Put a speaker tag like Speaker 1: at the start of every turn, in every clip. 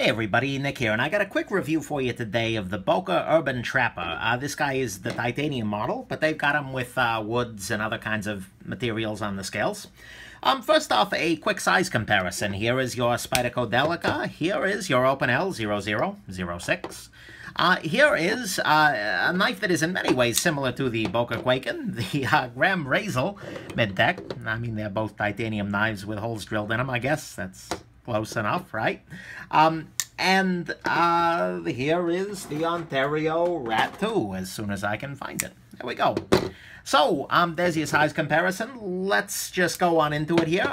Speaker 1: Hey everybody, Nick here, and I got a quick review for you today of the Boker Urban Trapper. This guy is the titanium model, but they've got him with woods and other kinds of materials on the scales. First off, a quick size comparison. Here is your Spyderco Delica. Here is your Open L0006. Here is a knife that is in many ways similar to the Boker Quaken, the Graham Razel Mid-Tech. I mean, they're both titanium knives with holes drilled in them, I guess. That's close enough, right? And here is the Ontario Rat 2, as soon as I can find it. There we go. So, there's your size comparison. Let's just go on into it here.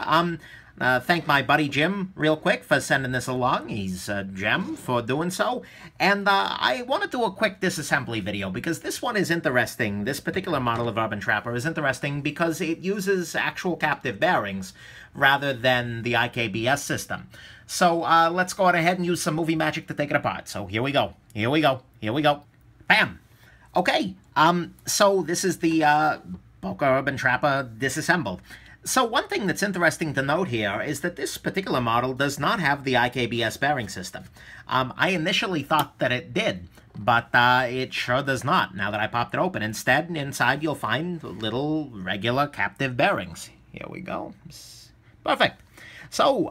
Speaker 1: Thank my buddy Jim real quick for sending this along. He's a gem for doing so. And I want to do a quick disassembly video because this one is interesting. This particular model of Urban Trapper is interesting because it uses actual captive bearings rather than the IKBS system. So let's go ahead and use some movie magic to take it apart. So here we go. Here we go. Here we go. Bam! Okay, so this is the Boker Urban Trapper disassembled. So one thing that's interesting to note here is that this particular model does not have the IKBS bearing system. I initially thought that it did, but it sure does not now that I popped it open. Instead, inside you'll find little regular captive bearings. Here we go. Perfect. So,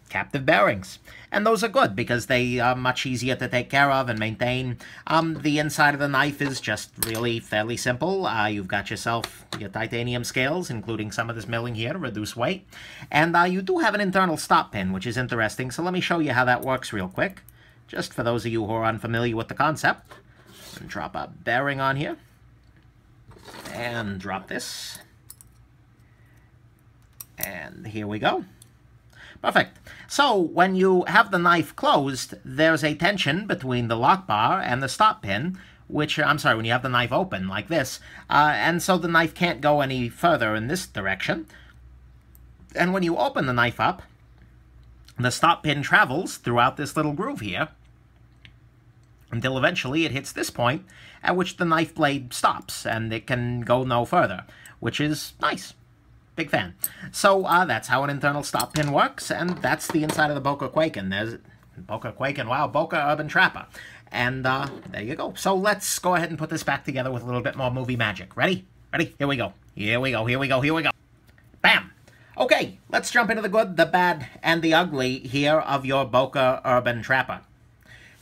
Speaker 1: captive bearings. And those are good because they are much easier to take care of and maintain. The inside of the knife is just really fairly simple. You've got yourself your titanium scales, including some of this milling here to reduce weight. And you do have an internal stop pin, which is interesting. So let me show you how that works real quick. Just for those of you who are unfamiliar with the concept. And drop a bearing on here. And drop this. And here we go. Perfect. So when you have the knife closed, there's a tension between the lock bar and the stop pin, which, I'm sorry, when you have the knife open like this, and so the knife can't go any further in this direction. And when you open the knife up, the stop pin travels throughout this little groove here until eventually it hits this point at which the knife blade stops and it can go no further, which is nice. Big fan. So that's how an internal stop pin works, and that's the inside of the Boker Quaken. There's Boker Quaken, wow, Boker Urban Trapper. And there you go. So let's go ahead and put this back together with a little bit more movie magic. Ready? Ready? Here we go. Here we go. Here we go. Here we go. Bam! Okay, let's jump into the good, the bad, and the ugly here of your Boker Urban Trapper.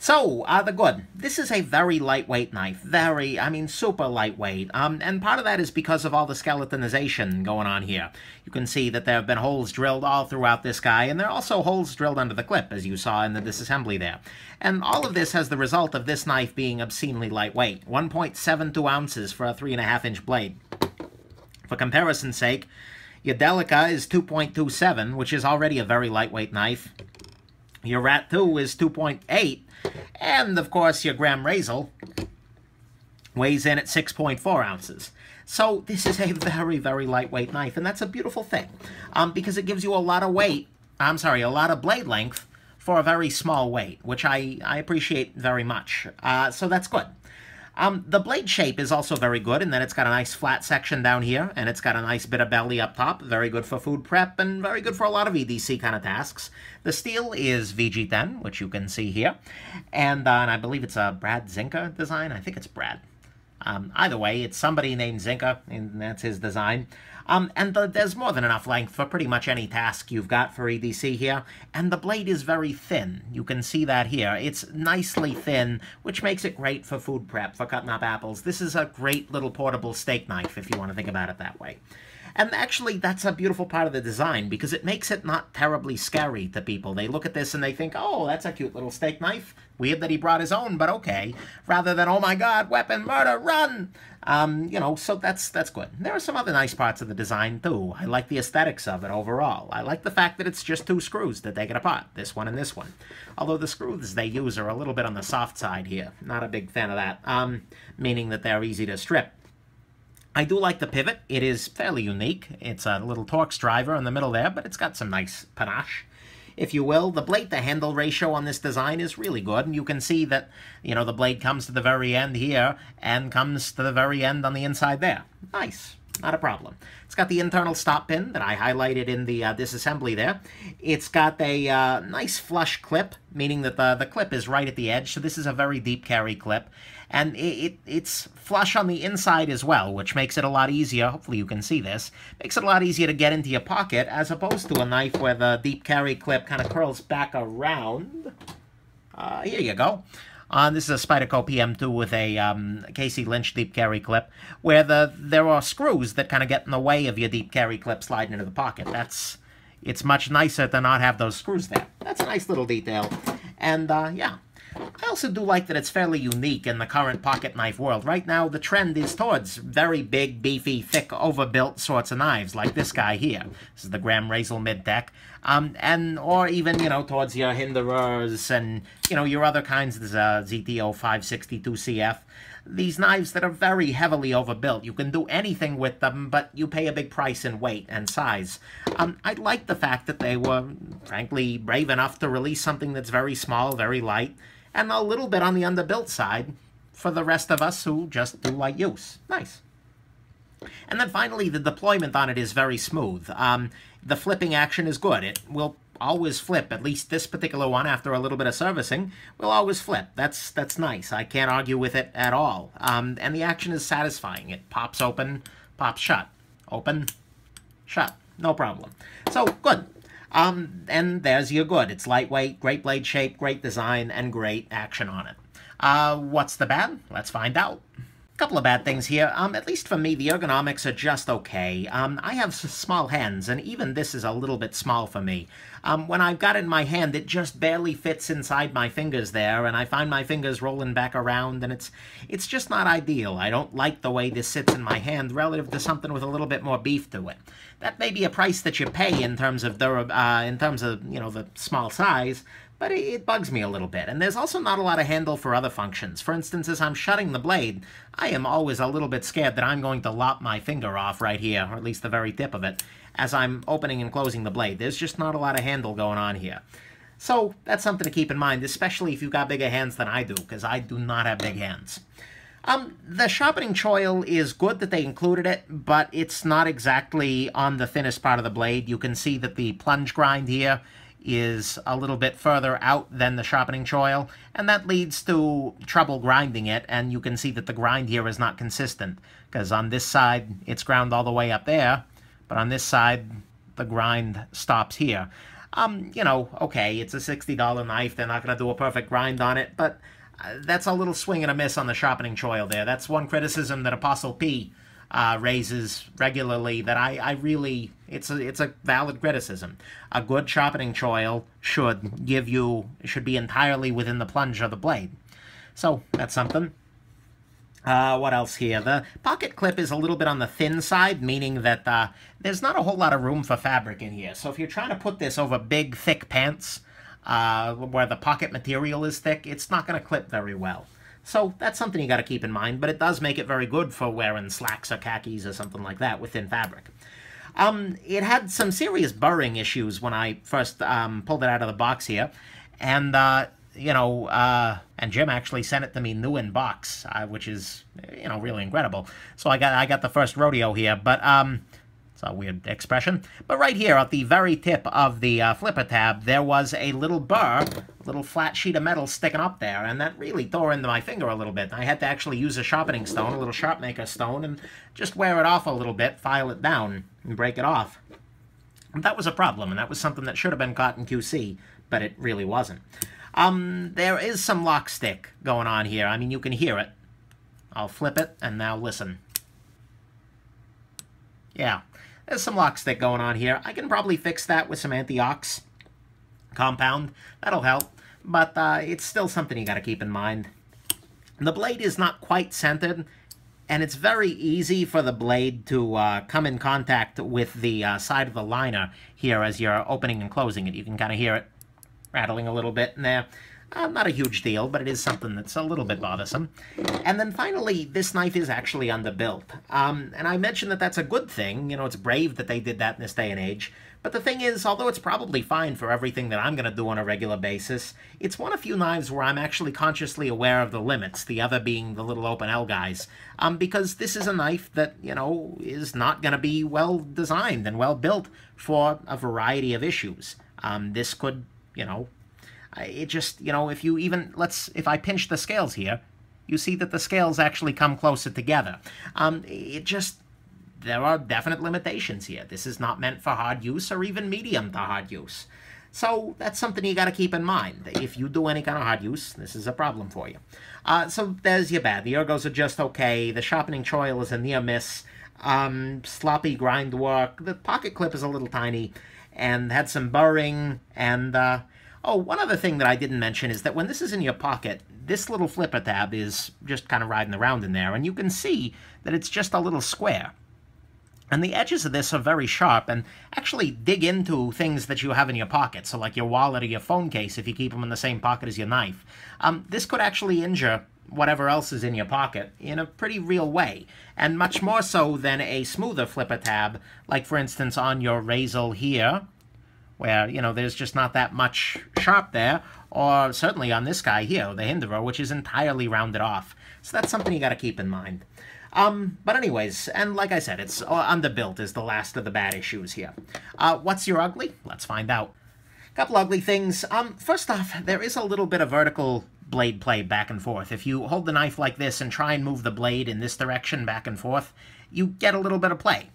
Speaker 1: So, the good. This is a very lightweight knife. Very, I mean, super lightweight. And part of that is because of all the skeletonization going on here. You can see that there have been holes drilled all throughout this guy, and there are also holes drilled under the clip, as you saw in the disassembly there. And all of this has the result of this knife being obscenely lightweight. 1.72 ounces for a 3.5-inch blade. For comparison's sake, your Delica is 2.27, which is already a very lightweight knife. Your Rat 2 is 2.8. And, of course, your Graham Razel weighs in at 6.4 ounces. So this is a very, very lightweight knife, and that's a beautiful thing because it gives you a lot of weight, a lot of blade length for a very small weight, which I appreciate very much. So that's good. The blade shape is also very good in that it's got a nice flat section down here, and it's got a nice bit of belly up top. Very good for food prep, and very good for a lot of EDC kind of tasks. The steel is VG10, which you can see here. And I believe it's a Brad Zinka design. I think it's Brad. Either way, it's somebody named Zinka, and that's his design. And there's more than enough length for pretty much any task you've got for EDC here. And the blade is very thin. You can see that here. It's nicely thin, which makes it great for food prep, for cutting up apples. This is a great little portable steak knife, if you want to think about it that way. And actually, that's a beautiful part of the design, because it makes it not terribly scary to people. They look at this and they think, oh, that's a cute little steak knife. Weird that he brought his own, but okay. Rather than, oh my god, weapon, murder, run! You know, so that's good. There are some other nice parts of the design, too. I like the aesthetics of it overall. I like the fact that it's just two screws to take it apart, this one and this one. Although the screws they use are a little bit on the soft side here. Not a big fan of that, meaning that they're easy to strip. I do like the pivot. It is fairly unique. It's a little Torx driver in the middle there, but it's got some nice panache, if you will. The blade-to-handle ratio on this design is really good, and you can see that, you know, the blade comes to the very end here and comes to the very end on the inside there. Nice. not a problem. It's got the internal stop pin that I highlighted in the disassembly there. It's got a nice flush clip, meaning that the clip is right at the edge, so this is a very deep carry clip. And it's flush on the inside as well, which makes it a lot easier. Hopefully you can see this. Makes it a lot easier to get into your pocket, as opposed to a knife where the deep carry clip kind of curls back around. Here you go. This is a Spyderco PM2 with a Casey Lynch deep carry clip, where there are screws that kind of get in the way of your deep carry clip sliding into the pocket. It's much nicer to not have those screws there. That's a nice little detail. And yeah, I also do like that it's fairly unique in the current pocket knife world. Right now, the trend is towards very big, beefy, thick, overbuilt sorts of knives, like this guy here. This is the Graham Razel Mid-Tech. Or even, towards your Hinderers and, your other kinds, there's a ZTO 562CF. These knives that are very heavily overbuilt. You can do anything with them, but you pay a big price in weight and size. I like the fact that they were, frankly, brave enough to release something that's very small, very light, and a little bit on the underbuilt side for the rest of us who just do light use. Nice. And then finally, the deployment on it is very smooth. The flipping action is good. It will always flip, at least this particular one, after a little bit of servicing, will always flip. That's nice. I can't argue with it at all. And the action is satisfying. It pops open, pops shut. Open, shut. No problem. So, good. And there's your good. It's lightweight, great blade shape, great design, and great action on it. What's the bad? Let's find out. Couple of bad things here. At least for me, the ergonomics are just okay. I have small hands, and even this is a little bit small for me. When I've got it in my hand, it just barely fits inside my fingers there, and I find my fingers rolling back around, and it's just not ideal. I don't like the way this sits in my hand relative to something with a little bit more beef to it. That may be a price that you pay in terms of the small size, but it bugs me a little bit. And there's also not a lot of handle for other functions. For instance, as I'm shutting the blade, I am always a little bit scared that I'm going to lop my finger off right here, or at least the very tip of it, as I'm opening and closing the blade. There's just not a lot of handle going on here. So that's something to keep in mind, especially if you've got bigger hands than I do, because I do not have big hands. The sharpening choil is good that they included it, but it's not exactly on the thinnest part of the blade. You can see that the plunge grind here is a little bit further out than the sharpening choil, and that leads to trouble grinding it, and you can see that the grind here is not consistent, because on this side it's ground all the way up there, but on this side the grind stops here. Okay, it's a $60 knife, they're not going to do a perfect grind on it, but that's a little swing and a miss on the sharpening choil there. That's one criticism that Apostle P raises regularly that I really, it's a valid criticism. A good sharpening choil should be entirely within the plunge of the blade. So that's something. What else here? The pocket clip is a little bit on the thin side, meaning that there's not a whole lot of room for fabric in here. So if you're trying to put this over big, thick pants, where the pocket material is thick, it's not going to clip very well. So that's something you got to keep in mind, but it does make it very good for wearing slacks or khakis or something like that with thin fabric. It had some serious burring issues when I first pulled it out of the box here, and and Jim actually sent it to me new in box, which is really incredible. So I got the first rodeo here, but it's a weird expression. But right here at the very tip of the flipper tab, there was a little burr, a little flat sheet of metal sticking up there, and that really tore into my finger a little bit. I had to actually use a sharpening stone, a little sharp maker stone, and just wear it off a little bit, file it down, and break it off. And that was a problem, and that was something that should have been caught in QC, but it really wasn't. There is some lock stick going on here. I mean, you can hear it. I'll flip it, and now listen. Yeah. There's some lock stick going on here. I can probably fix that with some anti-ox compound. That'll help, but it's still something you got to keep in mind. The blade is not quite centered, and it's very easy for the blade to come in contact with the side of the liner here as you're opening and closing it. You can kind of hear it rattling a little bit in there. Not a huge deal, but it is something that's a little bit bothersome. And then finally, this knife is actually underbuilt. And I mentioned that that's a good thing. It's brave that they did that in this day and age. But the thing is, although it's probably fine for everything that I'm going to do on a regular basis, it's one of few knives where I'm actually consciously aware of the limits, the other being the little open L guys, because this is a knife that, you know, is not going to be well designed and well built for a variety of issues. This could, you know, it just, you know, if you even, if I pinch the scales here, you see that the scales actually come closer together. There are definite limitations here. This is not meant for hard use or even medium to hard use. So that's something you got to keep in mind. If you do any kind of hard use, this is a problem for you. So there's your bad. The ergos are just okay. The sharpening choil is a near miss. Sloppy grind work. The pocket clip is a little tiny and had some burring. And, oh, one other thing that I didn't mention is that when this is in your pocket, this little flipper tab is just kind of riding around in there. And you can see that it's just a little square. And the edges of this are very sharp and actually dig into things that you have in your pocket. So like your wallet or your phone case, if you keep them in the same pocket as your knife. This could actually injure whatever else is in your pocket in a pretty real way. And much more so than a smoother flipper tab, like for instance on your Razel here, where, you know, there's just not that much sharp there. Or certainly on this guy here, the Hinderer, which is entirely rounded off. So that's something you got to keep in mind. But anyways, and like I said, it's underbuilt is the last of the bad issues here. What's your ugly? Let's find out. Couple ugly things. First off, there is a little bit of vertical blade play back and forth. If you hold the knife like this and try and move the blade in this direction back and forth, you get a little bit of play.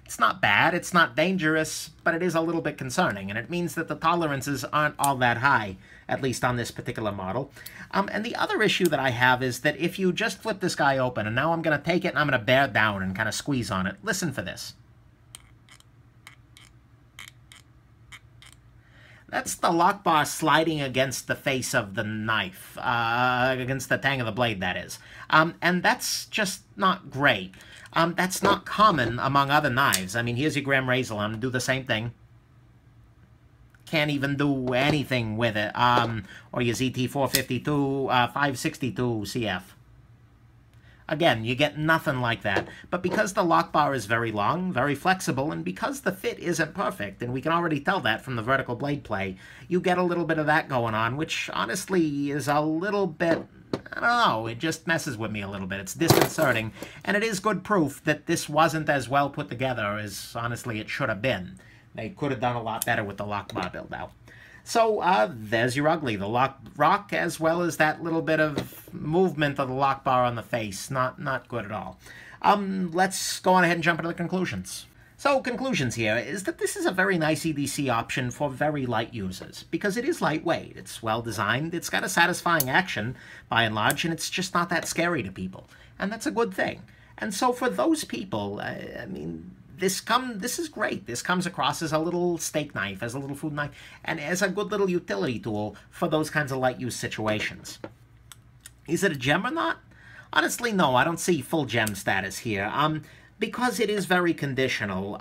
Speaker 1: It's not bad, it's not dangerous, but it is a little bit concerning, and it means that the tolerances aren't all that high, at least on this particular model. And the other issue that I have is that if you just flip this guy open, and now I'm going to take it and I'm going to bear down and kind of squeeze on it. Listen for this. That's the lock bar sliding against the face of the knife, against the tang of the blade, that is. And that's just not great. That's not common among other knives. I mean, here's your Graham Razel. I'm going to do the same thing. Can't even do anything with it. Or your ZT452, 562 CF. Again, you get nothing like that. But because the lock bar is very long, very flexible, and because the fit isn't perfect, and we can already tell that from the vertical blade play, you get a little bit of that going on, which honestly is a little bit, I don't know, it just messes with me a little bit. It's disconcerting, and it is good proof that this wasn't as well put together as honestly it should have been. They could have done a lot better with the lock bar build out. So, there's your ugly. The lock rock, as well as that little bit of movement of the lock bar on the face. Not good at all. Let's go on ahead and jump into the conclusions. So, conclusions here is that this is a very nice EDC option for very light users, because it is lightweight, it's well designed, it's got a satisfying action, by and large, and it's just not that scary to people. And that's a good thing. And so for those people, I mean, this is great. This comes across as a little steak knife, as a little food knife, and as a good little utility tool for those kinds of light use situations. Is it a gem or not? Honestly, no. I don't see full gem status here. Because it is very conditional.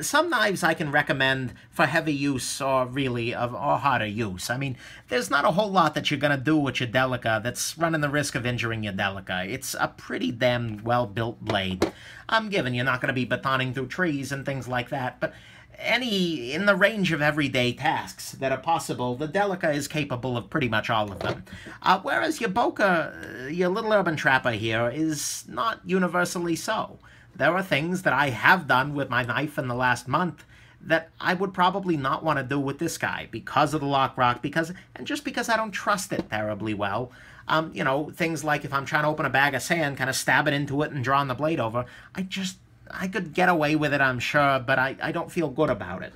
Speaker 1: Some knives I can recommend for heavy use or really or harder use. I mean, there's not a whole lot that you're going to do with your Delica that's running the risk of injuring your Delica. It's a pretty damn well-built blade. I'm given you're not going to be batoning through trees and things like that, but in the range of everyday tasks that are possible, the Delica is capable of pretty much all of them. Whereas your Boker, your little Urban Trapper here, is not universally so. There are things that I have done with my knife in the last month that I would probably not want to do with this guy because of the lock rock, and just because I don't trust it terribly well. You know, things like if I'm trying to open a bag of sand, kind of stab it into it and drawing the blade over, I could get away with it, I'm sure, but I don't feel good about it.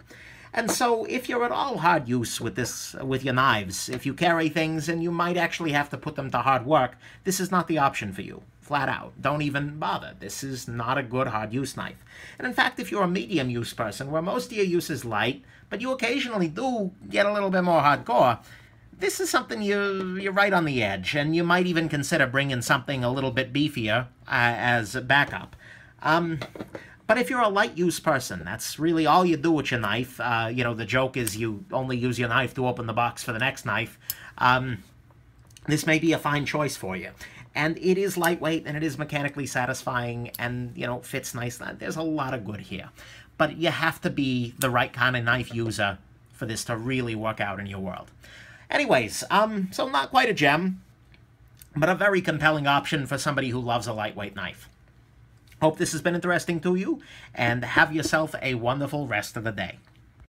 Speaker 1: And so if you're at all hard use with your knives, if you carry things and you might actually have to put them to hard work, this is not the option for you. Flat out. Don't even bother. This is not a good hard use knife. And in fact, if you're a medium use person, where most of your use is light, but you occasionally do get a little bit more hardcore, this is something you're right on the edge, and you might even consider bringing something a little bit beefier as a backup. But if you're a light use person, that's really all you do with your knife. You know, the joke is you only use your knife to open the box for the next knife. This may be a fine choice for you. And it is lightweight, and it is mechanically satisfying, and, you know, fits nice. There's a lot of good here. but you have to be the right kind of knife user for this to really work out in your world. Anyways, so not quite a gem, but a very compelling option for somebody who loves a lightweight knife. Hope this has been interesting to you, and have yourself a wonderful rest of the day.